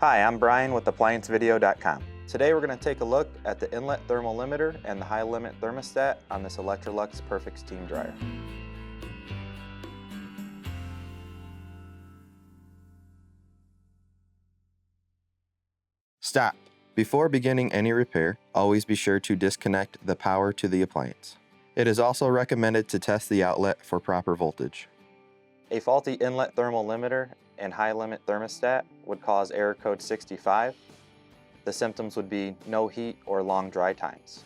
Hi, I'm Brian with ApplianceVideo.com. Today we're going to take a look at the Inlet Thermal Limiter and the High Limit Thermostat on this Electrolux Perfect Steam Dryer. Stop! Before beginning any repair, always be sure to disconnect the power to the appliance. It is also recommended to test the outlet for proper voltage. A faulty Inlet Thermal Limiter and High Limit Thermostat would cause error code 65. The symptoms would be no heat or long dry times.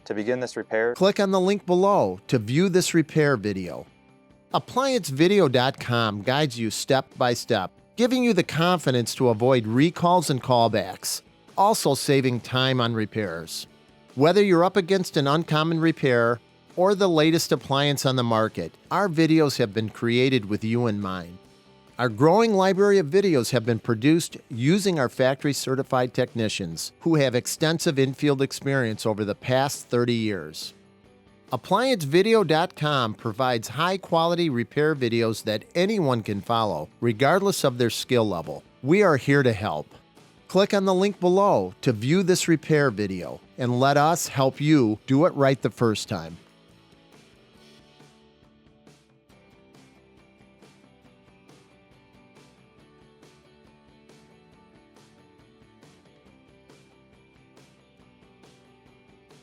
To begin this repair, click on the link below to view this repair video. ApplianceVideo.com guides you step by step, giving you the confidence to avoid recalls and callbacks, also saving time on repairs. Whether you're up against an uncommon repair or the latest appliance on the market, our videos have been created with you in mind. Our growing library of videos have been produced using our factory-certified technicians who have extensive infield experience over the past 30 years. ApplianceVideo.com provides high-quality repair videos that anyone can follow, regardless of their skill level. We are here to help. Click on the link below to view this repair video and let us help you do it right the first time.